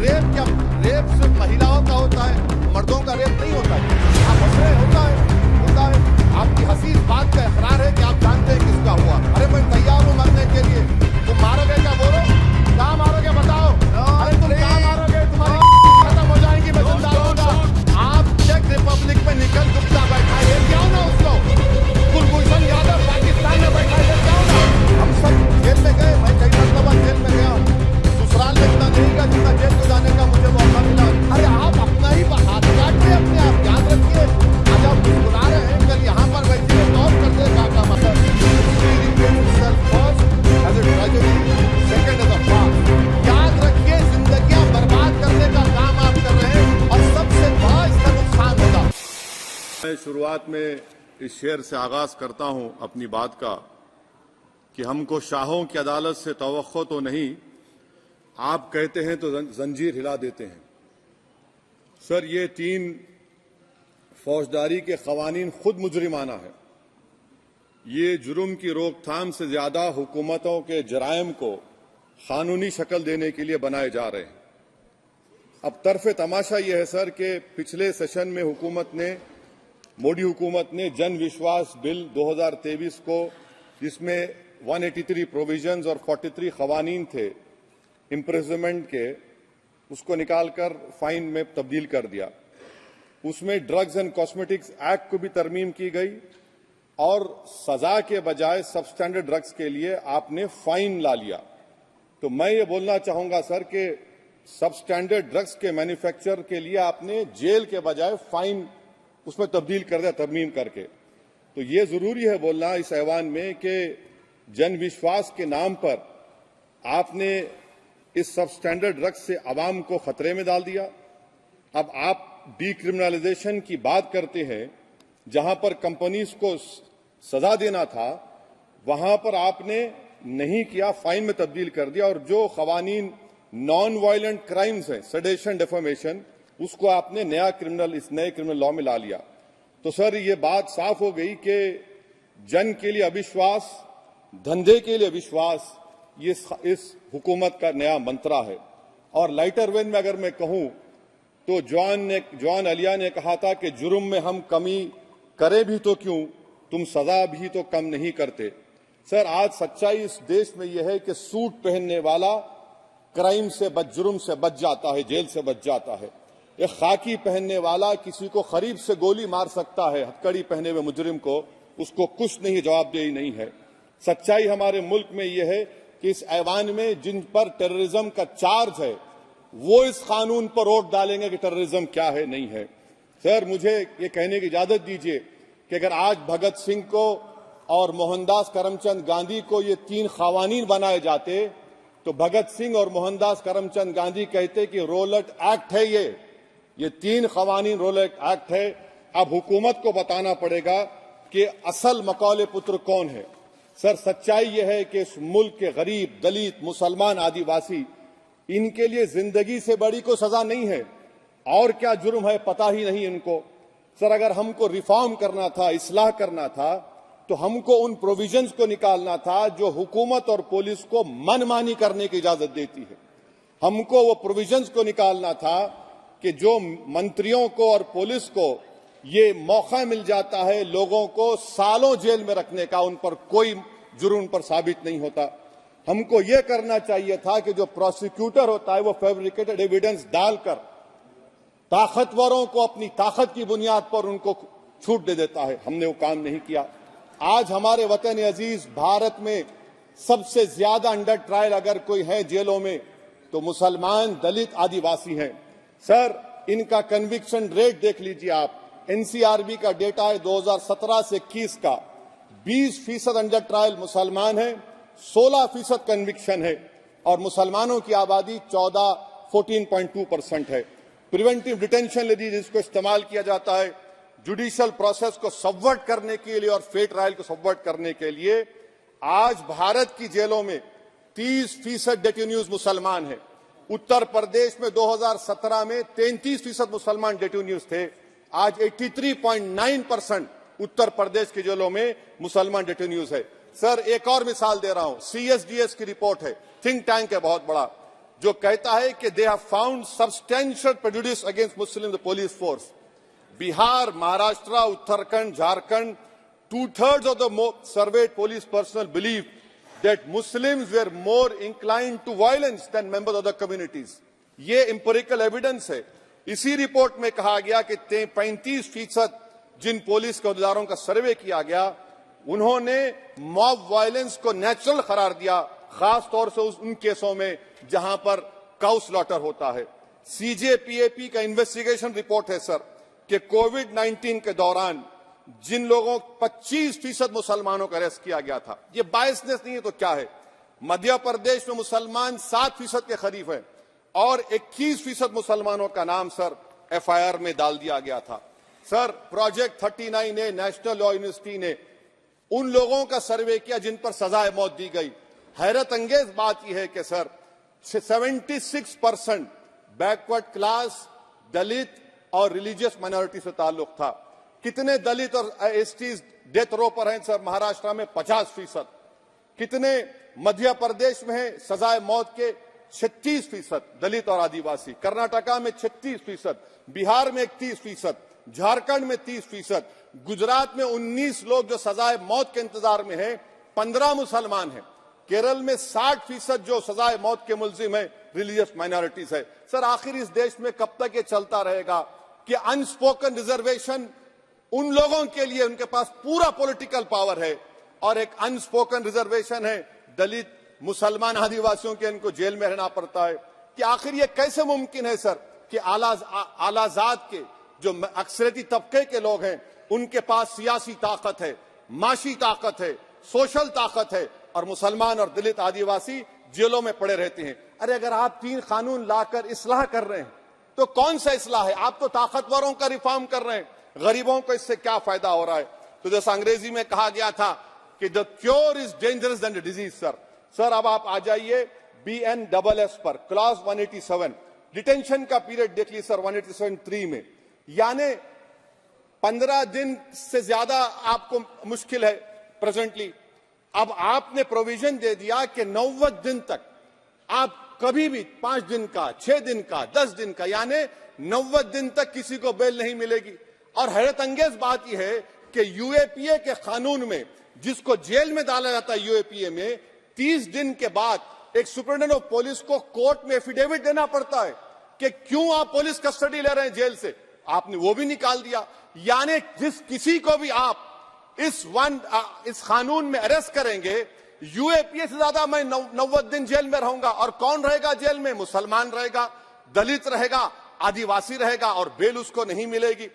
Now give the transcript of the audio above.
Rape सिर्फ महिलाओं का होता है, मर्दों का रेप नहीं होता है। आप हंस रहे, होता है। आपकी हंसी इस बात का इकरार है कि आप जानते हैं किसका हुआ। अरे मैं तैयार हूं मरने के लिए। तुम मारोगे क्या? बोलो, क्या मारोगे बताओ। अरे तुम क्या मारोगे? तुम्हारी खत्म हो जाएंगी, मैं जिंदा रहूंगा। आप चेक रिपब्लिक में निकल गुप्ता बैठा है, क्या ना उसको कुलभूषण यादव पाकिस्तान में बैठा है, क्या ना। हम सब जेल में गए, मैं कई मरतबा जेल में गया हूं। ससुराल में इतना नहीं गया जितना जेल को जाने का मुझे मौका मिला। अरे आप अपना ही हाथ काट रहे, अपने आप याद रखिए। आज आप मुस्कुरा रहे हैं, कल यहाँ पर बैठिए गौर कर देगा का मतलब। याद रखिए, जिंदगियां बर्बाद करने का काम आप कर रहे हैं और सबसे बड़ा इसका नुकसान होगा। मैं शुरुआत में इस शेर से आगाज करता हूं अपनी बात का कि हमको शाहों की अदालत से तवक्को तो नहीं, आप कहते हैं तो जंजीर हिला देते हैं। सर, ये 3 फौजदारी के कवानीन खुद मुजरिमाना है। ये जुर्म की रोकथाम से ज्यादा हुकूमतों के जराइम को कानूनी शक्ल देने के लिए बनाए जा रहे हैं। अब तरफे तमाशा यह है सर कि पिछले सेशन में मोदी हुकूमत ने जन विश्वास बिल 2023 को, जिसमें 183 प्रोविजंस और 43 कवानीन थे इम्प्रिजनमेंट के, उसको निकालकर फाइन में तब्दील कर दिया। उसमें ड्रग्स एंड कॉस्मेटिक्स एक्ट को भी तरमीम की गई और सजा के बजाय सबस्टैंडर्ड ड्रग्स के लिए आपने फाइन ला लिया। तो मैं ये बोलना चाहूंगा सर कि सबस्टैंडर्ड ड्रग्स के मैन्युफैक्चर के लिए आपने जेल के बजाय फाइन उसमें तब्दील कर दिया तरमीम करके। तो ये जरूरी है बोलना इस ऐवान में कि जन विश्वास के नाम पर आपने इस सबस्टैंडर्ड ड्रग्स से आवाम को खतरे में डाल दिया। अब आप डीक्रिमिनलाइजेशन की बात करते हैं, जहां पर कंपनीज को सजा देना था वहां पर आपने नहीं किया, फाइन में तब्दील कर दिया। और जो कवानीन नॉन वायलेंट क्राइम्स हैं, सेडेशन, डेफेमेशन, उसको आपने इस नए क्रिमिनल लॉ में ला लिया। तो सर, ये बात साफ हो गई कि जन के लिए अविश्वास, धंधे के लिए विश्वास, ये इस हुकूमत का नया मंत्रा है। और लाइटर वेन में अगर मैं कहूं तो जॉन अलिया ने कहा था कि जुर्म में हम कमी करें भी तो क्यों, तुम सजा भी तो कम नहीं करते। सर, आज सच्चाई इस देश में यह है कि सूट पहनने वाला क्राइम से जुर्म से बच जाता है, जेल से बच जाता है। एक खाकी पहनने वाला किसी को करीब से गोली मार सकता है, हथकड़ी पहने हुए मुजरिम को, उसको कुछ नहीं, जवाबदेही नहीं है। सच्चाई हमारे मुल्क में यह है कि इस ऐवान में जिन पर टेररिज्म का चार्ज है वो इस कानून पर वोट डालेंगे कि टेररिज्म क्या है, नहीं है। सर, मुझे ये कहने की इजाजत दीजिए कि अगर आज भगत सिंह को और मोहनदास करमचंद गांधी को ये 3 कवानीन बनाए जाते तो भगत सिंह और मोहनदास करमचंद गांधी कहते कि रोलट एक्ट है, ये 3 कवानीन रोलट एक्ट है। अब हुकूमत को बताना पड़ेगा कि असल मकौले पुत्र कौन है। सर, सच्चाई यह है कि इस मुल्क के गरीब, दलित, मुसलमान, आदिवासी, इनके लिए जिंदगी से बड़ी कोई सजा नहीं है। और क्या जुर्म है पता ही नहीं इनको। सर, अगर हमको रिफॉर्म करना था, इस्लाह करना था, तो हमको उन प्रोविजंस को निकालना था जो हुकूमत और पुलिस को मनमानी करने की इजाजत देती है। हमको वो प्रोविजंस को निकालना था कि जो मंत्रियों को और पुलिस को ये मौका मिल जाता है लोगों को सालों जेल में रखने का, उन पर कोई जुर्म पर साबित नहीं होता। हमको ये करना चाहिए था कि जो प्रोसिक्यूटर होता है वो फैब्रिकेटेड एविडेंस डालकर ताकतवरों को अपनी ताकत की बुनियाद पर उनको छूट दे देता है। हमने वो काम नहीं किया। आज हमारे वतन अजीज भारत में सबसे ज्यादा अंडर ट्रायल अगर कोई है जेलों में तो मुसलमान, दलित, आदिवासी हैं। सर, इनका कन्विक्शन रेट देख लीजिए आप। एनसीआरबी का डेटा है 2017 से 21 का, 20% अंडर ट्रायल मुसलमान है, 16% कन्विक्शन है और मुसलमानों की आबादी 14.2% है। प्रिवेंटिव डिटेंशन यदि जिसको इस्तेमाल किया जाता है जुडिशियल प्रोसेस को सबवर्ट करने के लिए और फेयर ट्रायल को सबवर्ट करने के लिए, आज भारत की जेलों में 30% डेटेन्यूज मुसलमान हैं। उत्तर प्रदेश में 2017 में 33% मुसलमान डेटेन्यूज थे। आज 83.9% उत्तर प्रदेश की जेलों में मुसलमान डेटेन्यूज है। सर, एक और मिसाल दे रहा हूं, सीएसडीएस की रिपोर्ट है, थिंक टैंक है बहुत बड़ा। जो कहता है कि they have found substantial prejudice against Muslim the police force. Bihar, Maharashtra, Uttarakhand, Jharkhand, 2/3 of the surveyed police personnel believe that Muslims were more inclined to violence than members of the communities. ये empirical evidence है। इसी रिपोर्ट में कहा गया कि 35% जिन police के अहदेदारों का सर्वे किया गया, उन्होंने मॉब वायलेंस को नेचुरल करार दिया, खास तौर से उन केसों में जहां पर काउ स्लॉटर होता है। सीजेपीएपी का इन्वेस्टिगेशन रिपोर्ट है सर कि कोविड-19 के दौरान जिन लोगों 25% मुसलमानों का अरेस्ट किया गया था, ये बायसनेस नहीं है तो क्या है। मध्य प्रदेश में मुसलमान 7% के करीब है और 21% मुसलमानों का नाम सर एफआईआर में डाल दिया गया था। सर, प्रोजेक्ट 39 ने, नेशनल लॉ यूनिवर्सिटी ने उन लोगों का सर्वे किया जिन पर सजाए मौत दी गई। हैरत अंगेज बात यह है कि सर 76% बैकवर्ड क्लास, दलित और रिलीजियस माइनॉरिटी से ताल्लुक था। कितने दलित और एसटीज डेथ रो पर हैं सर? महाराष्ट्र में 50%। कितने मध्य प्रदेश में है सजाए मौत के? 36% दलित और आदिवासी। कर्नाटका में 36%, बिहार में 31%, झारखंड में 30%, गुजरात में 19 लोग जो सजाए मौत के इंतजार में हैं, 15 मुसलमान हैं। केरल में 60% जो सजाए मौत के मुलजिम है रिलीजियस माइनॉरिटीज है। सर, आखिर इस देश में कब तक ये चलता रहेगा कि अनस्पोकन रिजर्वेशन उन लोगों के लिए उनके पास पूरा पॉलिटिकल पावर है और एक अनस्पोकन रिजर्वेशन है दलित, मुसलमान, आदिवासियों के, इनको जेल में रहना पड़ता है? कि आखिर ये कैसे मुमकिन है सर कि आलाजाद के जो अक्सरियती तबके के लोग हैं उनके पास सियासी ताकत है, माशी ताकत है, सोशल ताकत है और मुसलमान और दलित आदिवासी जेलों में पड़े रहते हैं? अरे अगर आप 3 कानून लाकर इस्लाह कर रहे हैं तो कौन सा इस्लाह है? आप तो ताकतवरों का रिफॉर्म कर रहे हैं, गरीबों को इससे क्या फायदा हो रहा है? तो जैसा अंग्रेजी में कहा गया था कि the cure is dangerous than the disease. Sir अब आप आ जाइए BNSS पर, क्लॉज 187, डिटेंशन का पीरियड देख लीजिए सर 187(3) में, यानी 15 दिन से ज्यादा आपको मुश्किल है प्रेजेंटली। अब आपने प्रोविजन दे दिया कि 90 दिन तक आप कभी भी 5 दिन का, 6 दिन का, 10 दिन का, यानी 90 दिन तक किसी को बेल नहीं मिलेगी। और हैरत अंगेज बात यह है कि यूएपीए के कानून में जिसको जेल में डाला जाता है यूएपीए में, 30 दिन के बाद एक सुपरिटेंडेंट ऑफ पुलिस को कोर्ट में एफिडेविट देना पड़ता है कि क्यों आप पुलिस कस्टडी ले रहे हैं जेल से। आपने वो भी निकाल दिया। यानी जिस किसी को भी आप इस कानून में अरेस्ट करेंगे, यूएपीए से ज्यादा मैं 90 दिन जेल में रहूंगा। और कौन रहेगा जेल में? मुसलमान रहेगा, दलित रहेगा, आदिवासी रहेगा और बेल उसको नहीं मिलेगी।